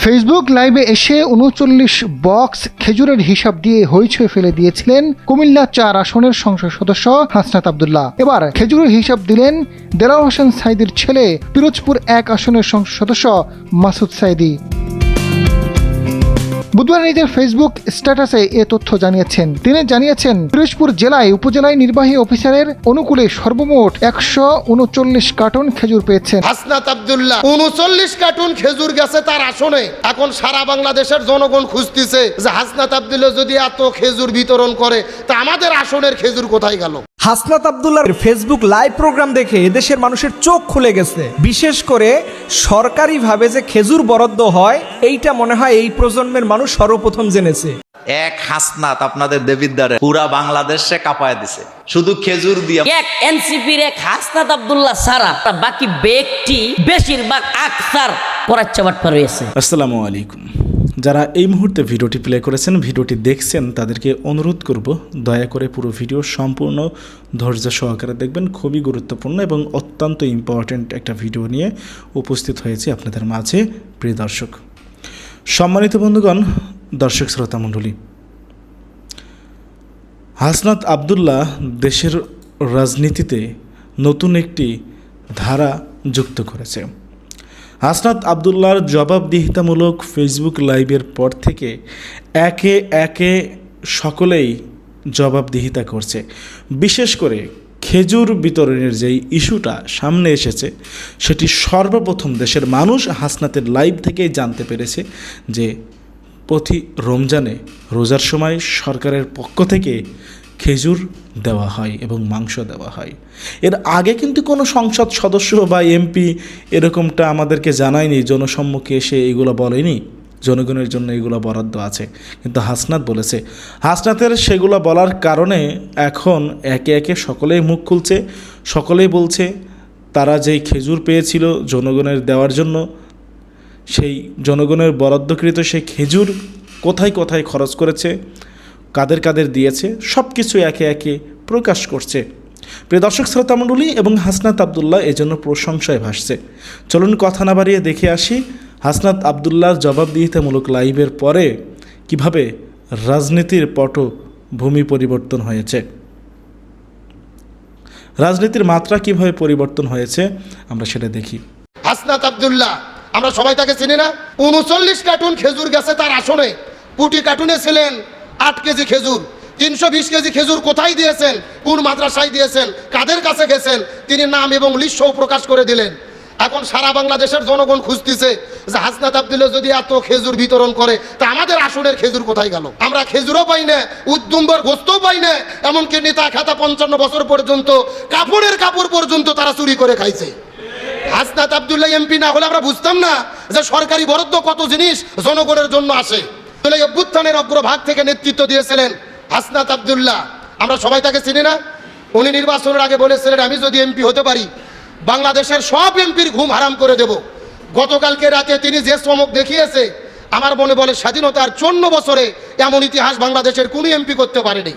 Facebook লাইভে এসে ৩৯ box খেজুরের হিসাব দিয়ে হইচই ফেলে দিয়েছিলেন কুমিল্লা ৪ আসনের সংসদ সদস্য হাসনাত আব্দুল্লাহ। এবার খেজুরের হিসাব দিলেন দেলাওয়ার হোসেন সাঈদীর ছেলে পিরোজপুর ১ আসনের সংসদ সদস্য মাসুদ সাঈদী। বুধবার নিজের ফেসবুক স্ট্যাটাসে এ তথ্য জানিয়েছেন। তিনি জানিয়েছেন, পিরোজপুর জেলায় উপজেলায় নির্বাহী অফিসারের অনুকূলে সর্বমোট ১৩৯ কার্টন খেজুর পেয়েছেন হাসনাত আব্দুল্লাহ। ৩৯ কার্টন খেজুর গেছে তার আসনে। এখন সারা বাংলাদেশের জনগণ খুঁজতেছে যে হাসনাত আব্দুল্লাহ যদি এত খেজুর বিতরণ করে তা আমাদের আসনের খেজুর কোথায় গেল। হাসনাত আব্দুল্লাহর ফেসবুক লাইভ প্রোগ্রাম দেখে এদেশের মানুষের চোখ খুলে গেছে। বিশেষ করে সরকারিভাবে যে খেজুর বরাদ্দ হয় এইটা মনে হয় এই প্রজন্মের মানুষ সর্বপ্রথম জেনেছে। এক হাসনাত আপনাদের দেবিদ্বারে পুরা বাংলাদেশে কাঁপায় দিছে শুধু খেজুর দিয়ে। এক এনসিপির এক হাসনাত আব্দুল্লাহ সারা বাকি ব্যক্তি বেশিরভাগ আকসার পরাচ্চাবাট রয়েছে। আসসালামু আলাইকুম। যারা এই মুহূর্তে ভিডিওটি প্লে করেছেন, ভিডিওটি দেখছেন, তাদেরকে অনুরোধ করব দয়া করে পুরো ভিডিও সম্পূর্ণ ধৈর্য সহকারে দেখবেন। খুবই গুরুত্বপূর্ণ এবং অত্যন্ত ইম্পর্ট্যান্ট একটা ভিডিও নিয়ে উপস্থিত হয়েছি আপনাদের মাঝে। প্রিয় দর্শক, সম্মানিত বন্ধুগণ, দর্শক শ্রোতা মণ্ডলী, হাসনাত আব্দুল্লাহ দেশের রাজনীতিতে নতুন একটি ধারা যুক্ত করেছে। হাসনাত আব্দুল্লাহর জবাবদিহিতামূলক ফেসবুক লাইভের পর থেকে একে একে সকলেই জবাবদিহিতা করছে। বিশেষ করে খেজুর বিতরণের যেই ইস্যুটা সামনে এসেছে, সেটি সর্বপ্রথম দেশের মানুষ হাসনাতের লাইভ থেকেই জানতে পেরেছে যে প্রতি রমজানে রোজার সময় সরকারের পক্ষ থেকে খেজুর দেওয়া হয় এবং মাংস দেওয়া হয়। এর আগে কিন্তু কোনো সংসদ সদস্য বা এমপি এরকমটা আমাদেরকে জানায়নি, জনসম্মুখে এসে এগুলো বলেনি জনগণের জন্য এগুলো বরাদ্দ আছে। কিন্তু হাসনাত বলেছে। হাসনাতের সেগুলো বলার কারণে এখন একে একে সকলেই মুখ খুলছে, সকলেই বলছে তারা যেই খেজুর পেয়েছিল জনগণের দেওয়ার জন্য, সেই জনগণের বরাদ্দকৃত সেই খেজুর কোথায় কোথায় খরচ করেছে, কাদের কাদের দিয়েছে, সব কিছু একে একে প্রকাশ করছে। প্রিয় দর্শক শ্রোতা মণ্ডলী, এবং হাসনাত আব্দুল্লাহ এজন্য প্রশংসায় ভাসছে। চলুন কথা না বাড়িয়ে দেখে আসি হাসনাত আব্দুল্লাহর জবাবদিহিতামূলক লাইভের পরে কিভাবে রাজনীতির পটভূমি পরিবর্তন হয়েছে, রাজনীতির মাত্রা কিভাবে পরিবর্তন হয়েছে আমরা সেটা দেখি। হাসনাত আব্দুল্লাহ, আমরা সবাই তাকে চিনি না। ৩৯ কার্টুন খেজুর গেছে তার আসনে। প্রতি কার্টুনে ছিলেন ৮ কেজি খেজুর। ৩২০ কেজি খেজুর কোথায় দিয়েছেন, কোন মাদ্রাসায় দিয়েছেন, কাদের কাছে গেছেন, তিনি নাম এবং লিস্টও প্রকাশ করে দিলেন। এখন সারা বাংলাদেশের জনগণ খুঁজতেছে যে হাসনাত আব্দুল্লাহ যদি এত খেজুর বিতরণ করে তা আমাদের আসনের খেজুর কোথায় গেল। আমরা খেজুরও পাই না, উদ্দুম্বর গোস্তও পাই না, এমনকি নেতা খাতা ৫৫ বছর পর্যন্ত কাপড়ের কাপড় পর্যন্ত তারা চুরি করে খাইছে। হাসনাত আব্দুল্লাহ এমপি না হলে আমরা বুঝতাম না যে সরকারি বরাদ্দ কত জিনিস জনগণের জন্য আসে। অভ্যুত্থানের অগ্রভাগ থেকে নেতৃত্ব দিয়েছিলেন হাসনাত আব্দুল্লাহ, আমরা সবাই তাকে চিনি না। উনি নির্বাচনের আগে বলেছিলেন, আমি যদি এমপি হতে পারি বাংলাদেশের সব এমপির ঘুম হারাম করে দেব। গতকালকে রাতে তিনি যে চমক দেখিয়েছে, আমার মনে বলে স্বাধীনতার ৫৪ বছরে এমন ইতিহাস বাংলাদেশের কোনো এমপি করতে পারেনি।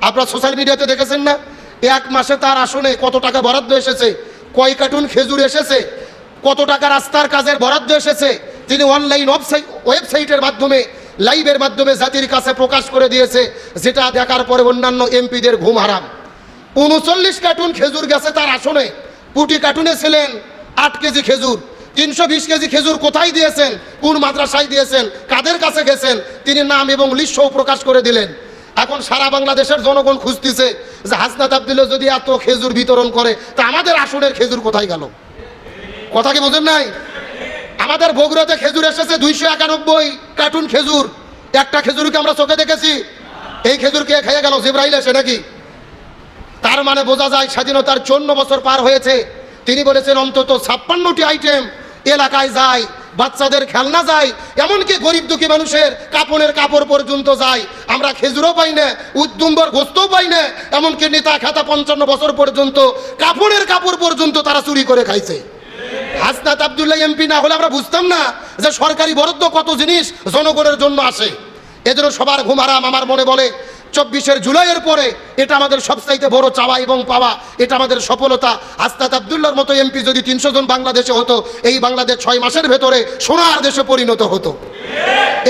আপনারা সোশ্যাল মিডিয়াতে দেখেছেন না, ১ মাসে তার আসনে কত টাকা বরাদ্দ এসেছে, কয় কার্টুন খেজুর এসেছে, কত টাকা রাস্তার কাজের বরাদ্দ এসেছে। তিনি অনলাইন ওয়েবসাইটের মাধ্যমে, লাইভের মাধ্যমে জাতির কাছে প্রকাশ করে দিয়েছে, যেটা দেখার পরে অন্যান্য এমপিদের ঘুম হারাম। ৩৯ কার্টুন খেজুর গেছে তার আসনে। প্রতি কার্টুনে ছিলেন ৮ কেজি খেজুর। ৩২০ কেজি খেজুর কোথায় দিয়েছেন, কোন মাদ্রাসায় দিয়েছেন, কাদের কাছে গেছেন, তিনি নাম এবং লিস্টও প্রকাশ করে দিলেন। এখন সারা বাংলাদেশের জনগণ খুঁজতেছে যে হাসনাত আব্দুল্লাহ যদি এত খেজুর বিতরণ করে তা আমাদের আসনের খেজুর কোথায় গেল। কথা কি বোঝেন নাই? আমাদের বগুড়াতে খেজুর এসেছে ২৯১ কার্টুন খেজুর। একটা খেজুরকে আমরা চোখে দেখেছি। এই খেজুর কে খেয়ে গেল? জিব্রাইল এসে নাকি? তার মানে বোঝা যায় স্বাধীনতার ৫৪ বছর পার হয়েছে। তিনি বলেছেন অন্তত ৫৬টি আইটেম এলাকায় যায়, বাচ্চাদের খেলনা যায়, এমনকি গরিব দুঃখী মানুষের কাপড়ের কাপড় পর্যন্ত যায়। আমরা খেজুরও পাই না, উদ্দুম্বর গোস্তও পাই না, এমনকি নেতা খাতা ৫৫ বছর পর্যন্ত কাপড়ের কাপড় পর্যন্ত তারা চুরি করে খাইছে। হাসনাত আব্দুল্লাহ এমপি না হলে আমরা বুঝতাম না যে সরকারি বরাদ্দ কত জিনিস জনগণের জন্য আসে। এজন্য সবার ঘুম হারাম। আমার মনে বলে 24 জুলাইয়ের পরে এটা আমাদের সবচাইতে বড় চাওয়া এবং পাওয়া, এটা আমাদের সফলতা। হাসনাত আব্দুল্লাহর মতো এমপি যদি 300 জন বাংলাদেশে হতো, এই বাংলাদেশ 6 মাসের ভেতরে সোনার দেশে পরিণত হতো।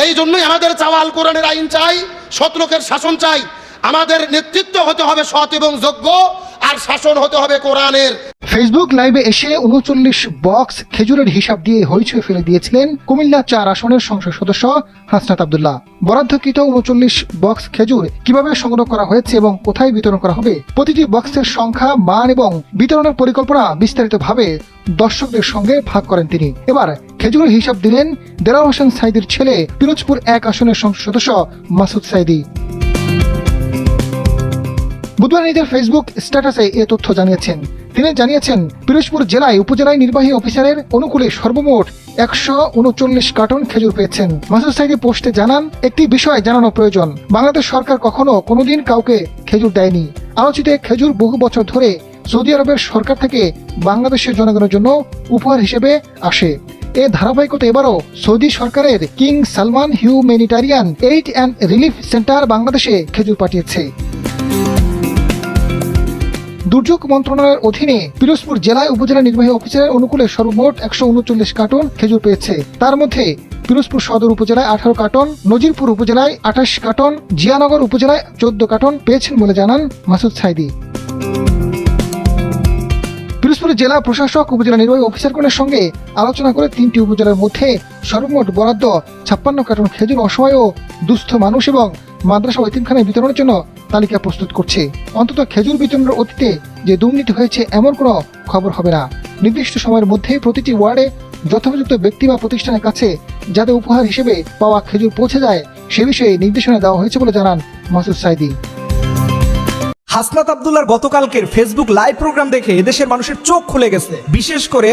এই জন্যই আমাদের চাওয়া আল কোরআনের আইন চাই, সৎ লোকের শাসন চাই। আমাদের নেতৃত্ব হতে হবে সৎ এবং যোগ্য, আর শাসন হতে হবে কোরআনের। ফেসবুক লাইভে এসে 39 বক্স খেজুরের হিসাব দিয়ে হইচই ফেলে দিয়েছিলেন কুমিল্লা 4 আসনের সংসদ সদস্য হাসনাত আব্দুল্লাহ। বরাদ্দকৃত 39 বক্স খেজুর কিভাবে সংগ্রহ করা হয়েছে এবং কোথায় বিতরণ করা হবে, প্রতিটি বক্সের সংখ্যা, মান এবং বিতরণের পরিকল্পনা বিস্তারিতভাবে দর্শকদের সঙ্গে ভাগ করেন তিনি। এবার খেজুরের হিসাব দিলেন দেলাওয়ার হোসেন সাঈদীর ছেলে, পিরোজপুর 1 আসনের সংসদ সদস্য মাসুদ সাঈদী। বুধবার নিজের ফেসবুক স্ট্যাটাসে এ তথ্য জানিয়েছেন। তিনি জানিয়েছেন, পিরোজপুর জেলায় উপজেলায় নির্বাহী অফিসারের অনুকূলে সর্বমোট 139 কার্টন খেজুর পেয়েছেন। মাসুদ সাঈদী পোস্টে জানান, একটি বিষয় জানানো প্রয়োজন, বাংলাদেশ সরকার কখনো কোনোদিন কাউকে খেজুর দেয়নি। আলোচিত খেজুর বহু বছর ধরে সৌদি আরবের সরকার থেকে বাংলাদেশের জনগণের জন্য উপহার হিসেবে আসে। এ ধারাবাহিকতা এবারও সৌদি সরকারের king Salman humanitarian aid and relief centre বাংলাদেশে খেজুর পাঠিয়েছে। দুর্যোগ মন্ত্রণালয়ের অধীনে পিরোজপুর জেলায় উপজেলা নির্বাহী অফিসারের অনুকূলে সর্বমোট 139 কার্টন খেজুর পেয়েছে। তার মধ্যে পিরোজপুর সদর উপজেলায় 18 কার্টন, নজিরপুর উপজেলায় 28 কার্টন, জিয়ানগর উপজেলায় 14 কার্টন পেয়েছেন বলে জানান মাসুদ সাঈদী। পিরোজপুর জেলা প্রশাসক উপজেলা নির্বাহী অফিসারগণের সঙ্গে আলোচনা করে 3টি উপজেলার মধ্যে সর্বমোট বরাদ্দ 56 কার্টন খেজুর অসহায় ও দুস্থ মানুষ এবং মাদ্রাসা ও এতিমখানায় বিতরণের জন্য তালিকা প্রস্তুত করছে। অন্তত খেজুর বিতরণের অতীতে যে দুর্নীতি হয়েছে এমন কোনো খবর হবে না। নির্দিষ্ট সময়ের মধ্যে প্রতিটি ওয়ার্ডে যথোপযুক্ত ব্যক্তি বা প্রতিষ্ঠানের কাছে যাতে উপহার হিসেবে পাওয়া খেজুর পৌঁছে যায় সে বিষয়ে নির্দেশনা দেওয়া হয়েছে বলে জানান মাসুদ সাঈদী। হাসনাত আব্দুল্লাহর গতকালকের ফেসবুক লাইভ প্রোগ্রাম দেখে এদেশের মানুষের চোখ খুলে গেছে। বিশেষ করে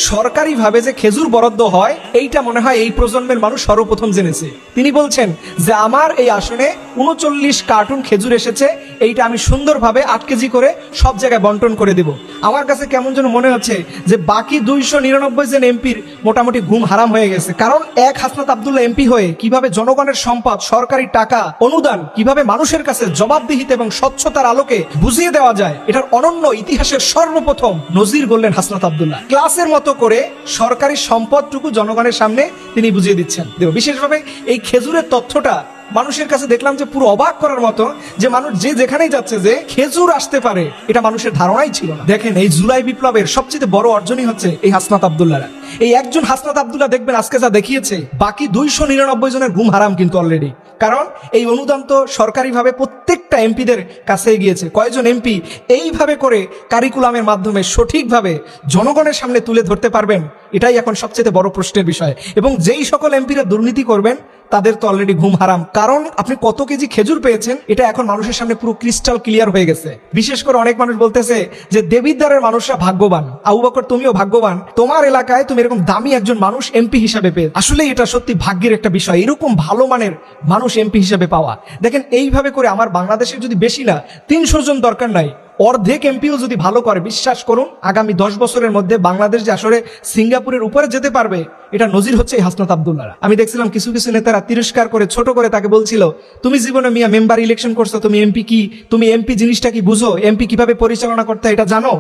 সরকারিভাবে যে খেজুর বরাদ্দ হয়, এইটা মনে হয় এই প্রজন্মের মানুষ সর্বপ্রথম জেনেছে। তিনি বলছেন যে আমার এই আসনে 39 কার্টুন খেজুর এসেছে, এইটা আমি সুন্দরভাবে 8 কেজি করে সব জায়গায় বন্টন করে দেব। আমার কাছে কেমন যেন মনে হচ্ছে যে বাকি 299 জন এমপির মোটামুটি ঘুম হারাম হয়ে গেছে। কারণ এক হাসনাত আব্দুল্লাহ এমপি হয়ে কিভাবে জনগণের সম্পদ, সরকারি টাকা, অনুদান কিভাবে মানুষের কাছে জবাবদিহিতা এবং স্বচ্ছতার আলোকে বুঝিয়ে দেওয়া যায়, এটার অনন্য ইতিহাসের সর্বপ্রথম নজির গড়লেন হাসনাত আব্দুল্লাহ। ক্লাসের মতো করে সরকারি সম্পদটুকু জনগণের সামনে তিনি বুঝিয়ে দিচ্ছেন। বিশেষভাবে এই খেজুরের তথ্যটা মানুষের কাছে দেখলাম যে পুরো অবাক করার মতো, যে মানুষ যে যেখানেই যাচ্ছে যে খেজুর আসতে পারে এটা মানুষের ধারণাই ছিল না। দেখেন, এই জুলাই বিপ্লবের সবচেয়ে বড় অর্জনই হচ্ছে এই হাসনাত আব্দুল্লাহরা। এই একজন হাসনাত আব্দুল্লাহ দেখবেন আজকে যা দেখিয়েছে, বাকি 299 জনের ঘুম হারাম কিন্তু অলরেডি। কারণ এই অনুদান তো সরকারিভাবে প্রত্যেকটা এমপিদের কাছে গিয়েছে। কয়েকজন এমপি এইভাবে করে কারিকুলামের মাধ্যমে সঠিকভাবে জনগণের সামনে তুলে ধরতে পারবেন, এটাই এখন সবচেয়ে বড় প্রশ্নের বিষয়। এবং যেই সকল এমপিরা দুর্নীতি করবেন তাদের তো অলরেডি ঘুম হারাম। কারণ আপনি কত কেজি খেজুর পেয়েছেন এটা এখন মানুষের সামনে পুরো ক্রিস্টাল ক্লিয়ার হয়ে গেছে। বিশেষ করে অনেক মানুষ বলতেছে যে দেবিদ্বারের মানুষরা ভাগ্যবান। আবু বকর, তুমিও ভাগ্যবান, তোমার এলাকায় তুমি এরকম দামি একজন মানুষ এমপি হিসাবে পেয়ে। আসলে এটা সত্যি ভাগ্যের একটা বিষয়, এরকম ভালো মানের মানুষ এমপি হিসাবে পাওয়া। দেখেন, এইভাবে করে আমার বাংলাদেশের যদি বেশি না 300 জন দরকার নাই, অর্ধেক এমপিও যদি ভালো করে, বিশ্বাস করুন আগামী 10 বছরের মধ্যে বাংলাদেশ যে আসলে সিঙ্গাপুরের উপরে যেতে পারবে, এটা নজির হচ্ছে এই হাসনাত আব্দুল্লাহ। আমি দেখছিলাম কিছু কিছু নেতারা তিরস্কার করে, ছোট করে তাকে বলছিল, তুমি জীবনে মিয়া মেম্বার ইলেকশন করছো, তুমি এমপি কি, তুমি এমপি জিনিসটা কি বুঝো, এমপি কিভাবে পরিচালনা করতে হয় এটা জানো?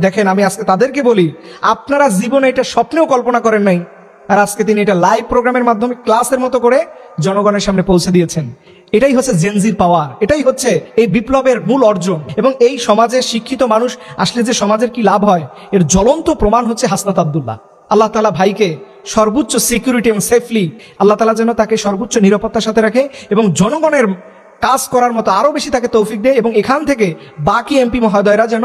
দেখেন, আমি আজকে তাদেরকে বলি, আপনারা জীবনে এটা স্বপ্নেও কল্পনা করেন নাই, আর আজকে তিনি এটা লাইভ প্রোগ্রামের মাধ্যমে ক্লাসের মতো করে জনগণের সামনে পৌঁছে দিয়েছেন। এটাই হচ্ছে জেনজির পাওয়ার, এটাই হচ্ছে এই বিপ্লবের মূল অর্জন। এবং এই সমাজে শিক্ষিত মানুষ আসলে যে সমাজের কি লাভ হয়, এর জ্বলন্ত প্রমাণ হচ্ছে হাসনাত আব্দুল্লাহ। আল্লাহ তাআলা ভাইকে সর্বোচ্চ সিকিউরিটি এবং সেফলি, আল্লাহ তাআলা যেন তাকে সর্বোচ্চ নিরাপত্তার সাথে রাখে এবং জনগণের কাজ করার মতো আরো বেশি তাকে তৌফিক দেয়। এবং এখান থেকে বাকি এমপি মহোদয়রা যেন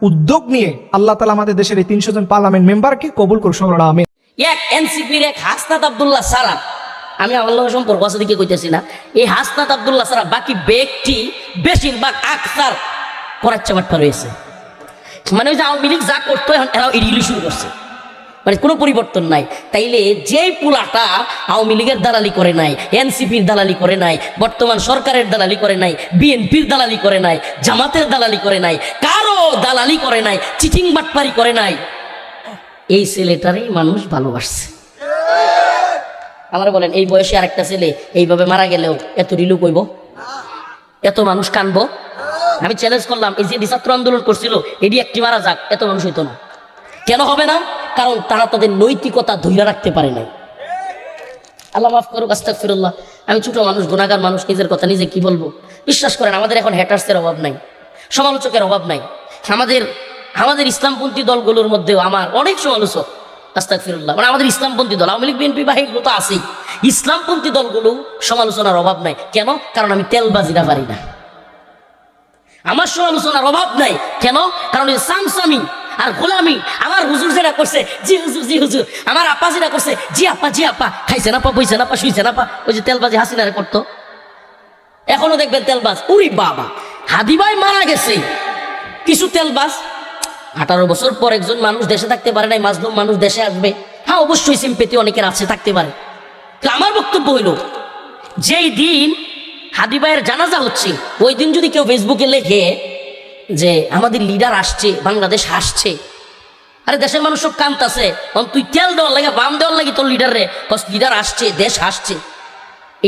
উদ্যোগ নিয়ে আল্লাহ তাআলা আমাদের দেশের এই 300 জন পার্লামেন্ট মেম্বারকে কবুল করুন। আমিন। এক এনসিপির এক হাসনাত আব্দুল্লাহ সারা, আমি আল্লাহ সম্পর্ক আছে দিকে কইতেছি না, এই হাসনাত আব্দুল্লাহ সারা বাকি ব্যক্তি বেশিরভাগ আকসার করাচ্ছা বাট্টা রয়েছে। মানে ওই যে আওয়ামী লীগ যা করতো এখন এরাও এড়িয়ে শুরু করছে, মানে কোনো পরিবর্তন নাই। তাইলে যেই পুলাটা আওয়ামী লীগের দালালি করে নাই, এনসিপির দালালি করে নাই, বর্তমান সরকারের দালালি করে নাই, বিএনপির দালালি করে নাই, জামাতের দালালি করে নাই, কারো দালালি করে নাই, চিটিং বাটপারি করে নাই, এই ছেলেটারই মানুষ ভালোবাসছে। আমরা বলেন, এই বয়সে আরেকটা ছেলে এইভাবে মারা গেলেও এত রিলু কইব? এত মানুষ কানবো? আমি চ্যালেঞ্জ করলাম, এই যে ছাত্র আন্দোলন করছিল এটি একটি মারা যাক, এত মানুষ হইতো না। কেন হবে না? কারণ তারা তাদের নৈতিকতা ধৈর্য রাখতে পারে নাই। আল্লাহ মাফ করুক, আস্তাগফিরুল্লাহ। আমি ছোট মানুষ, গুনাহগার মানুষ, নিজের কথা নিজে কি বলবো। বিশ্বাস করেন, আমাদের এখন হ্যাটার্সের অভাব নাই, সমালোচকের অভাব নাই। আমাদের ইসলামপন্থী দলগুলোর মধ্যেও আমার অনেক সমালোচক, আস্তাগফিরুল্লাহ। মানে আমাদের ইসলামপন্থী দল, আওয়ামী লীগ, বিএনপি বা এগুলো তো আছেই, ইসলামপন্থী দলগুলো সমালোচনার অভাব নাই। কেন? কারণ আমি তেলবাজিরা পারি না। আমার সমালোচনার অভাব নাই। কেন? কারণ এই সামসামি আর গোলামি, আমার হুজুর যেটা করছে জি হুজুর জি হুজুর, আমার আপা যেটা করছে জি আপা, খাইছে না পা, বইছে না পা, শুইছে না পা। ওই যে তেলবাজি হাসিনারে করতো, এখনো দেখবেন তেলবাজ। উরি বাবা, হাদি ভাই মারা গেছে, কিছু তেলবাজ। 18 বছর পর একজন মানুষ দেশে থাকতে পারে নাই, মাজলুম মানুষ দেশে আসবে। হ্যাঁ, অবশ্যই সিম্পেথি অনেকের আছে, থাকতে পারে। তো আমার বক্তব্য হইল, যেই দিন হাদি ভাইয়ের জানাজা হচ্ছে ওই দিন যদি কেউ ফেসবুকে লেখে যে আমাদের লিডার আসছে, বাংলাদেশ আসছে, আরে দেশের মানুষ সব কান্তাছে, তুই তেল দেওয়ার লাগে, বাম দেওয়ার লাগে তোর লিডার রে, লিডার আসছে, দেশ আসছে,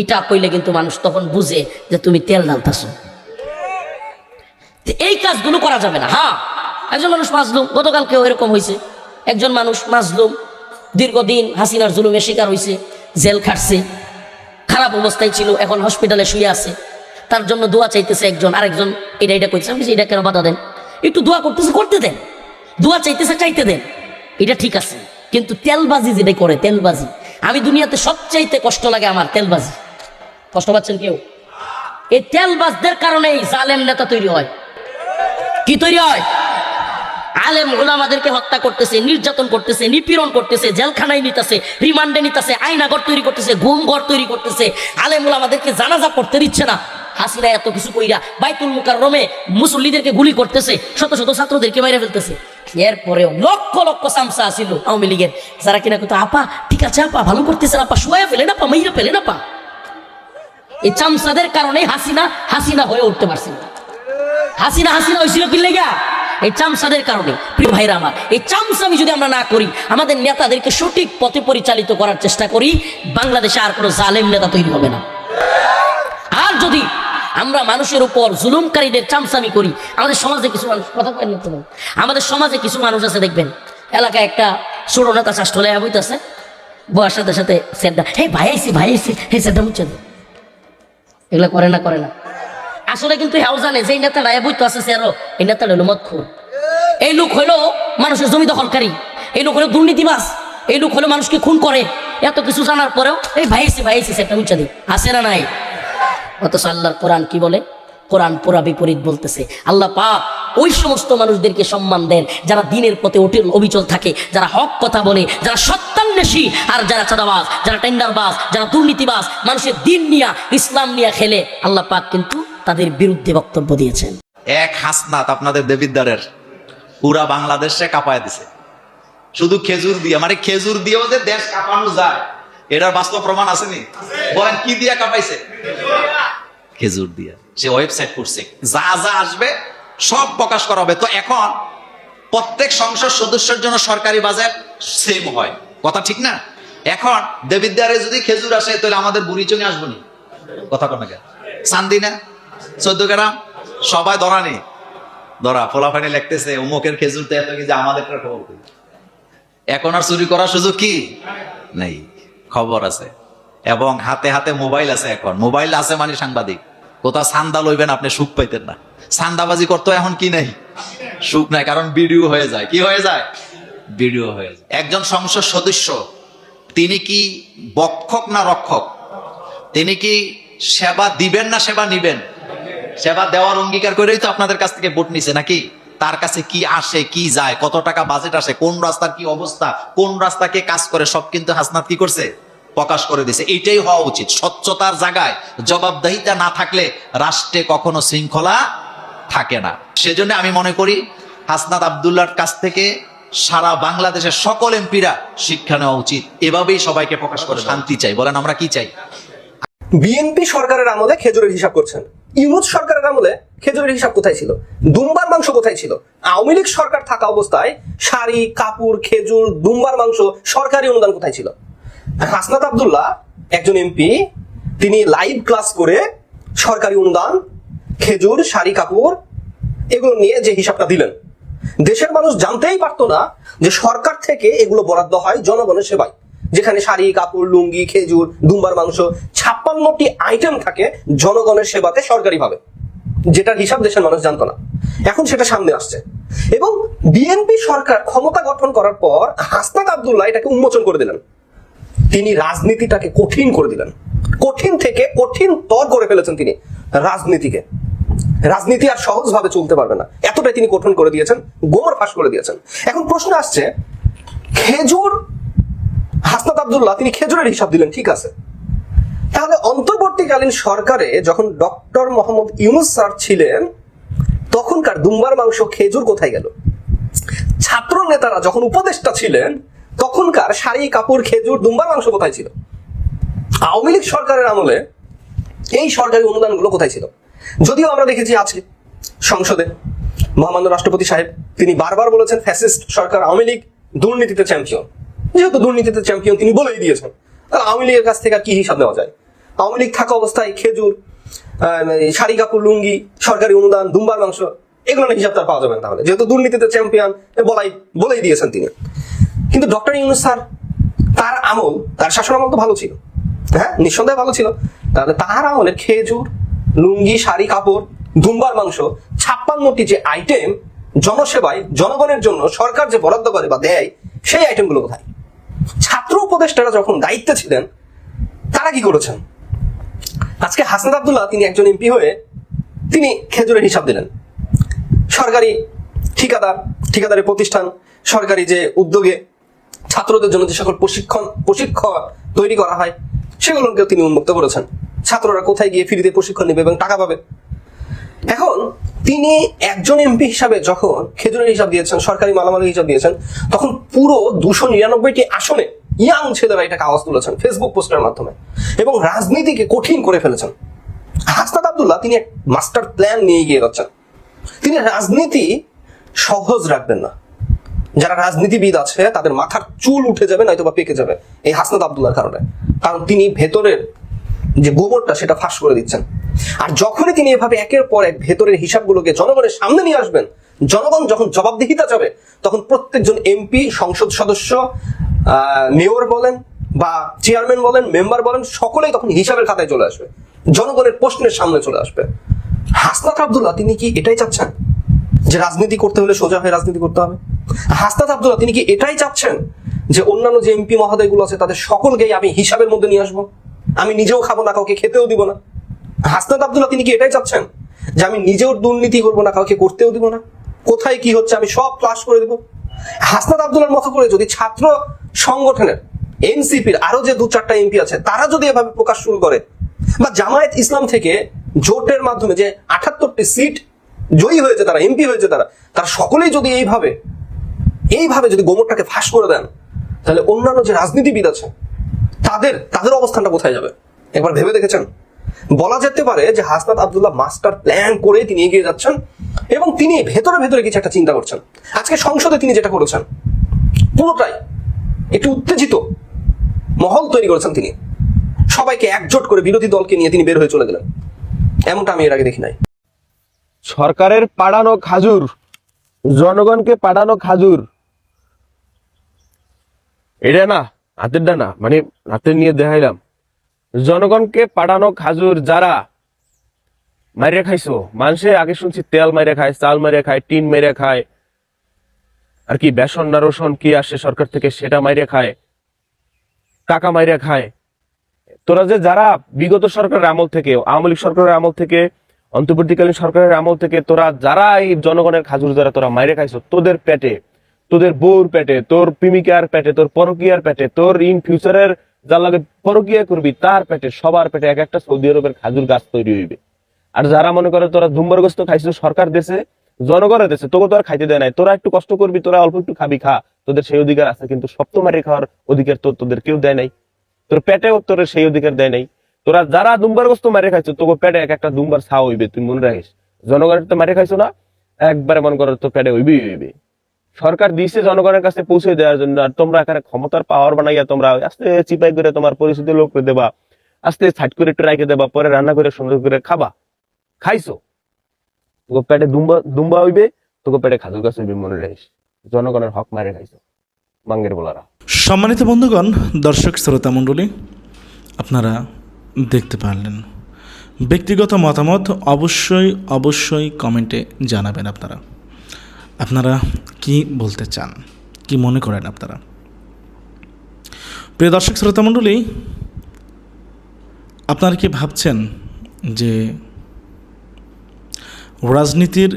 এটা কইলে কিন্তু মানুষ তখন বুঝে যে তুমি তেল ঢালতাছো। এই কাজগুলো করা যাবে না। হ্যাঁ, একজন মানুষ মাজলুম, গতকালকেও এরকম হয়েছে, একজন মানুষ মাজলুম, দীর্ঘদিন হাসিনার জুলুমের শিকার হয়েছে, জেল খাটছে, খারাপ অবস্থায় ছিল, এখন হসপিটালে শুয়ে আছে, তার জন্য দোয়া চাইতেছে একজন, আরেকজন এটা কইছে, আমি এটা কেন বাধা দেন? একটু দোয়া করতেছে, করতে দেন, দোয়া চাইতেছে, চাইতে দেন, এটা ঠিক আছে। কিন্তু তেলবাজি যেটা করে, তেলবাজি, আমি দুনিয়াতে সবচাইতে কষ্ট লাগে আমার তেলবাজি। কষ্ট পাচ্ছেন কেউ? এই তেলবাজদের কারণেই জালেম নেতা তৈরি হয়। কি তৈরি হয়? আলেম ওলামাদেরকে হত্যা করতেছে, নির্যাতন করতেছে, নিপীড়ন করতেছে, জেলখানায় নিতেছে, রিমান্ডে নিতেছে, আয়নাঘর তৈরি করতেছে, ঘুম ঘর তৈরি করতেছে, আলেম ওলামাদেরকে জানাজা পড়তে দিচ্ছে না। হাসিনা এত কিছু কইরা বাইতুল মুকাররমে মুসল্লিদেরকে গুলি করতেছে, শত শত ছাত্রদেরকে মেরে ফেলতেছে। এরপরেও লক্ষ লক্ষ সামসা আসিল আওয়ামী লীগের, যারা কিনা কিন্তু আপা ঠিক আছে, আপা ভালো করতেছেন, আপা শোয়া ফেলেন, আপা মাইরা ফেলেন, আপা। এই চামচাদের কারণে হাসিনা হয়ে উঠতে পারছে। হাসিনা হয়েছিল কি লেগা? এই চামচাদের কারণে। প্রিয় ভাইরা আমার, এই চামচামি যদি আমরা না করি, আমাদের নেতাদেরকে সঠিক পথে পরিচালিত করার চেষ্টা করি, বাংলাদেশে আর কোনো জালেম নেতা তৈরি হবে না। আর যদি আমরা মানুষের উপর জুলুমকারীদের চামচামি করি, আমাদের সমাজে কিছু মানুষ, কথা কেন, আমাদের সমাজে কিছু মানুষ আছে দেখবেন, এলাকায় একটা ছোট নেতা চাষলে বইতেছে, বয়ার সাথে সাথে সেটা, হে ভাই আইসি, হে সেটা মুচ্ছে দে, এগুলো করে না। আসলে কিন্তু হেও জানে যে এই নেতাটা বইতে আছে সেরো, এই নেতাটা হলো মদখোর, এই লোক হলো মানুষের জমি দখলকারী, এই লোক হলো দুর্নীতিবাজ, এই লোক হলো মানুষকে খুন করে। এত কিছু জানার পরেও এই ভাই আইসি সেটা মুচ্ছে দিই, আসে না নাই? অথচ আল্লাহর কোরআন কি বলে? কোরআন পুরা বিপরীত বলতেছে। আল্লাহ পাক ওই সমস্ত মানুষদেরকে সম্মান দেন যারা দিনের পথে অবিচল থাকে, যারা হক কথা বলে, যারা সত্যান্বেষী, আর যারা চাঁদাবাজ, যারা টেন্ডারবাজ, যারা দুর্নীতিবাজ, মানুষের দিন নিয়া, ইসলাম নিয়া খেলে, আল্লাহ পাক কিন্তু তাদের বিরুদ্ধে বক্তব্য দিয়েছেন। এক হাসনাত আপনাদের দেবিদ্দারের পুরা বাংলাদেশে কাঁপায় দিছে শুধু খেজুর দিয়ে। মানে খেজুর দিয়েও যে দেশ কাঁপানো যায়, এটার বাস্তব প্রমাণ আসেনি? বলেন কি দিয়ে কাঁপাইছে? খেজুর দিয়ে। সে ওয়েবসাইট করছে, যা যা আসবে সব প্রকাশ করা হবে। তো এখন প্রত্যেক সংসদ সদস্যের জন্য সরকারি বাজেট সেম হয়, কথা ঠিক না? এখন দেবিদ্দারে যদি খেজুর আসে, তাহলে আমাদের বুড়িচঙ্গে আসবো নি? কথা কন না, চান্দি না 14 গ্রাম, সবাই ধরা ফোলাফানি লিখতেছে অমুকের খেজুর তো এত কেজি, আমাদেরটা খবর করি। এখন আর চুরি করার সুযোগ কি নেই, খবর আছে, এবং হাতে হাতে মোবাইল আছে। এখন মোবাইল আছে মানে সাংবাদিক, কোথাও চান্দা লইবেন আপনি সুখ পাইতেন না। চান্দাবাজি করতে এখন কি নাই, সুখ নাই, কারণ ভিডিও হয়ে যায়। কি হয়ে যায়? ভিডিও হয়ে যায়। একজন সংসদ সদস্য তিনি কি বক্ষক না রক্ষক? তিনি কি সেবা দিবেন না সেবা নিবেন? সেবা দেওয়ার অঙ্গীকার করেই তো আপনাদের কাছ থেকে ভোট নিছে নাকি? তার কাছে কি আসে, কি যায়, কত টাকা বাজেট আসে, কোন রাস্তার কি অবস্থা, কোন রাস্তাকে কাজ করে, সব কিন্তু হাসনাত কি করছে? প্রকাশ করে দিছে। এইটাই হওয়া উচিত। স্বচ্ছতার জায়গায় জবাবদিহিতা না থাকলে রাষ্ট্রে কখনো শৃঙ্খলা থাকে না। সেজন্য আমি মনে করি হাসনাত আব্দুল্লাহর কাছ থেকে সারা বাংলাদেশের সকল এমপিরা শিক্ষা নেওয়া উচিত। এভাবেই সবাইকে প্রকাশ করে শান্তি চাই। বলেন আমরা কি চাই? বিএনপি সরকারের আমলে খেজুরের হিসাব করছেন, ইউনূস সরকারের আমলে খেজুরের হিসাব কোথায় ছিল? দুম্বার মাংস কোথায় ছিল? আওয়ামী লীগ সরকার থাকা অবস্থায় শাড়ি, কাপড়, খেজুর, দুম্বার মাংস, সরকারি অনুদান কোথায় ছিল? হাসনাত আব্দুল্লাহ একজন এমপি, তিনি লাইভ ক্লাস করে সরকারি অনুদান খেজুর, শাড়ি, কাপড় এগুলো নিয়ে যে হিসাবটা দিলেন, দেশের মানুষ জানতেই পারতো না যে সরকার থেকে এগুলো বরাদ্দ হয় জনগণের সেবায়, যেখানে শাড়ি, কাপড়, লুঙ্গি, খেজুর, দুম্বার মাংস 56টি আইটেম থাকে জনগণের সেবাতে সরকারিভাবে, যেটার হিসাব দেশের মানুষ জানতো না। এখন সেটা সামনে আসছে এবং বিএনপি সরকার ক্ষমতা গঠন করার পর হাসনাত আব্দুল্লাহ এটাকে উন্মোচন করে দিলেন। তিনি রাজনীতিটাকে কঠিন করে দিলেন, কঠিন থেকে কঠিন তর করে ফেলেছেন তিনি রাজনীতিকে। রাজনীতি আর সহজভাবে চলতে পারবে না, এতটাই তিনি কঠিন করে দিয়েছেন, গোমর ফাঁস করে দিয়েছেন। এখন প্রশ্ন আসছে, খেজুর, হাসনাত আব্দুল্লাহ তিনি খেজুরের হিসাব দিলেন, ঠিক আছে, তাহলে অন্তর্বর্তীকালীন সরকারে যখন ডক্টর মোহাম্মদ ইউনূস স্যার ছিলেন তখনকার দুম্বার মাংস, খেজুর কোথায় গেল? ছাত্র নেতারা যখন উপদেষ্টা ছিলেন তখনকার শাড়ি, কাপড়, খেজুর, দুম্বার মাংস কোথায় ছিল? আওয়ামী লীগ সরকারের আমলে এই সরকারি অনুদানগুলো কোথায় ছিল? যদিও আমরা দেখেছি আজকে সংসদে মহামান্য রাষ্ট্রপতি সাহেব তিনি বারবার বলেছেন ফ্যাসিস্ট সরকার, আওয়ামী লীগ দুর্নীতিতে চ্যাম্পিয়ন। যেহেতু দুর্নীতিতে চ্যাম্পিয়ন তিনি বলেই দিয়েছেন, তাহলে আওয়ামী লীগের কাছ থেকে আর কি হিসাব নেওয়া যায়? আওয়ামী লীগ থাকা অবস্থায় খেজুর, শাড়ি, কাপড়, লুঙ্গি, সরকারি অনুদান, দুম্বার মাংস এগুলো হিসাব তার পাওয়া যাবে না, তাহলে যেহেতু দুর্নীতিতে চ্যাম্পিয়ন বলেই দিয়েছেন তিনি। কিন্তু ডক্টর ইউনূস স্যার তার আমল, তার শাসন আমল তো ভালো ছিল, হ্যাঁ নিঃসন্দেহে ভালো ছিল, তাহলে তার আমলে খেজুর, লুঙ্গি, শাড়ি, কাপড়, দুম্বার মাংস 56টি যে আইটেম জনসেবায় জনগণের জন্য সরকার যে বরাদ্দ করে বা দেয়, সেই আইটেমগুলো কোথায়? ছাত্র উপদেষ্টারা যখন দায়িত্বে ছিলেন তারা কি করেছেন? আজকে হাসনাত আব্দুল্লাহ তিনি একজন এমপি হয়ে তিনি খেজুরের হিসাব দিলেন। সরকারি ঠিকাদারি প্রতিষ্ঠান, সরকারি যে উদ্যোগে ছাত্রদের জন্য যে সকল প্রশিক্ষণ তৈরি করা হয় সেগুলোকেও তিনি উন্মুক্ত করেছেন। ছাত্ররা কোথায় গিয়ে ফ্রিতে প্রশিক্ষণ নেবে এবং টাকা পাবে। এখন তিনি একজন এমপি হিসাবে যখন খেজুরের হিসাব দিয়েছেন, সরকারি মালামালের হিসাব দিয়েছেন, তখন পুরো 299টি আসনে ইয়াং ছেলেরা এটাকে আওয়াজ তুলেছেন ফেসবুক পোস্টের মাধ্যমে এবং রাজনীতিকে কঠিন করে ফেলেছেন। হাসনাত আব্দুল্লাহ তিনি এক মাস্টার প্ল্যান নিয়ে গিয়ে যাচ্ছেন। তিনি রাজনীতি সহজ রাখবেন না। যারা রাজনীতিবিদ আছে তাদের মাথার চুল উঠে যাবে, নয়তো বা পেকে যাবে এই হাসনাত আব্দুল্লাহর কারণে, কারণ তিনি ভেতরের যে গোবরটা সেটা ফাঁস করে দিচ্ছেন। আর যখনই তিনি এভাবে একের পর এক ভেতরের হিসাবগুলোকে জনগণের সামনে নিয়ে আসবেন, জনগণ যখন জবাবদিহিতা চাবে, তখন প্রত্যেকজন এমপি, সংসদ সদস্য, মেয়র বলেন বা চেয়ারম্যান বলেন, মেম্বার বলেন, সকলেই তখন হিসাবের খাতায় চলে আসবে, জনগণের প্রশ্নের সামনে চলে আসবে। হাসনাত আব্দুল্লাহ তিনি কি এটাই চাচ্ছেন যে রাজনীতি করতে হলে সোজা হয়ে রাজনীতি করতে হবে? হাসনাত আব্দুল্লাহ তিনি কি এটাই চাচ্ছেন যে অন্যান্য যে এমপি মহোদয়গুলো আছে তাদের সকলকেই আমি হিসাবের মধ্যে নিয়ে আসবো, আমি নিজেও খাবো না, কাউকে খেতেও দিব না? হাসনাত আব্দুল্লাহ তিনি কি এটাই চাচ্ছেন যে আমি নিজেও দুর্নীতি করবো না, কাউকে করতেও দিব না, কোথায় কি হচ্ছে আমি সব ফ্লাশ করে দেবো? হাসনাত আব্দুল্লাহর মতো করে যদি ছাত্র সংগঠনের এনসিপির আরো যে 2-4টা এমপি আছে তারা যদি এভাবে প্রকাশ শুরু করে, বা জামায়াত ইসলাম থেকে জোটের মাধ্যমে যে 78টি সিট জয়ী হয়েছে, তারা এমপি হয়েছে, তারা সকলেই যদি এইভাবে যদি গোমরটাকে ফাঁস করে দেন, তাহলে অন্যান্য যে রাজনীতিবিদ আছে তাদের অবস্থানটা কোথায় যাবে? একবার ভেবে দেখেছেন? বলা যেতে পারে যে হাসনাত আব্দুল্লাহ মাস্টার প্ল্যান করে তিনি এগিয়ে যাচ্ছেন এবং তিনি ভেতরে কিছু একটা চিন্তা করছেন। আজকে সংসদে তিনি যেটা করেছেন পুরোটাই একটু উত্তেজিত মহল তৈরি করেছেন। তিনি সবাইকে একজোট করে বিরোধী দলকে নিয়ে তিনি বের হয়ে চলে গেলেন। এমনটা আমি এর আগে দেখি নাই। সরকারের পাড়ানো খাজুর, জনগণকে পাঠানো খাজুর, এটা না হাতের ডানা, মানে হাতের নিয়ে দেখাইলাম। জনগণকে পাঠানো খাজুর যারা মাইরে খাইছো, মানুষে আগে শুনছি তেল মাইরে খায়, চাল মাইরে খায়, টিন মাইরে খায়, আর কি বেসন না রসুন কি আসে সরকার থেকে সেটা মাইরে খায়, টাকা মাইরে খায়। তোরা যে যারা বিগত সরকারের আমল থেকে, আওয়ামী লীগ সরকারের আমল থেকে, অন্তর্বর্তীকালীন সরকারের আমল থেকে তোরা যারা এই জনগণের খাজুর যারা তোরা মাইরে খাইছো, তোদের পেটে, তোদের বউর পেটে, তোর প্রেমিকার পেটে, তোর পরকীয়ার পেটে, তোর ইন ফিউচারের যার লাগে পরকীয়া করবি তার পেটে, সবার পেটে এক একটা সৌদি আরবের খাজুর গাছ তৈরি হইবে। আর যারা মনে করে তোরা ধুম্বরগ্রস্ত খাইছো, সরকার দেশে, জনগণের দেশে, তোকে তো আর খাইতে দেয় নাই, তোরা একটু কষ্ট করবি, তোরা অল্প একটু খাবি, খা, তোদের সেই অধিকার আছে। কিন্তু সপ্তম মারি খাওয়ার অধিকার তোদের কেউ দেয় নাই, তোর পেটেও তোর সেই অধিকার দেয় নাই। তোরা যারা দুম্বারগ্রস্ত মারে খাইছো, তোকে পেটে এক একটা দুম্বার ছা হইবে, তুই মনে রাখিস। জনগণের তো মারে খাইছো না, একবারে মনে করো তো পেটে হইবে। সরকার দিয়েছে জনগণের কাছে পৌঁছে দেওয়ার জন্য, আর তোমরা এখানে ক্ষমতার পাওয়ার বানাইয়া তোমরা আস্তে চিপাই করে তোমার পরিচিত লোক দেবা, আস্তে ছাট করে একটু রাখে দেবা, পরে রান্না করে সুন্দর করে খাবা। খাইছো, তোকে পেটে দুম্বা হইবে, তোকে পেটে খাজুর গাছ হইবে, মনে রাখিস। জনগণের হক মারে খাইছো বাঙ্গের বলারা। সম্মানিত বন্ধুগণ, দর্শক শ্রোতা মণ্ডলী, আপনারা দেখতে পারলেন। ব্যক্তিগত মতামত অবশ্যই কমেন্টে জানাবেন। আপনারা কি বলতে চান, কি মনে করেন আপনারা? প্রিয় দর্শক শ্রোতা মণ্ডলী, আপনারা কি ভাবছেন যে রাজনীতির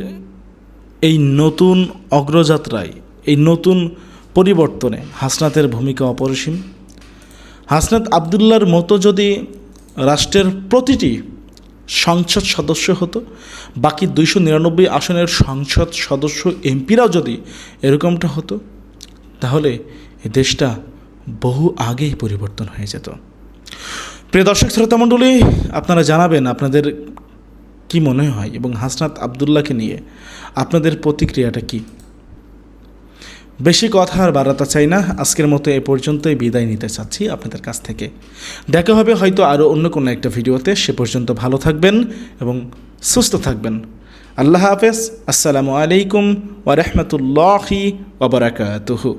এই নতুন অগ্রযাত্রায়, এই নতুন পরিবর্তনে হাসনাতের ভূমিকা অপরিসীম? হাসনাত আবদুল্লাহর মতো যদি রাষ্ট্রের প্রতিটি সংসদ সদস্য হতো, বাকি 299 আসনের সংসদ সদস্য এমপিরাও যদি এরকমটা হতো, তাহলে এই দেশটা বহু আগেই পরিবর্তন হয়ে যেত। প্রিয় দর্শক শ্রোতা মণ্ডলী, আপনারা জানাবেন আপনাদের কি মনে হয় এবং হাসনাত আবদুল্লাহকে নিয়ে আপনাদের প্রতিক্রিয়াটা কি। বেশি কথা আর বাড়াতে চাই না, আজকের মতো এ পর্যন্তই বিদায় নিতে চাচ্ছি আপনাদের কাছ থেকে। দেখা হবে হয়তো আরও অন্য কোনো একটা ভিডিওতে। সে পর্যন্ত ভালো থাকবেন এবং সুস্থ থাকবেন। আল্লাহ হাফেজ। আসসালামু আলাইকুম ওয়া রাহমাতুল্লাহি ওয়া বারাকাতুহু।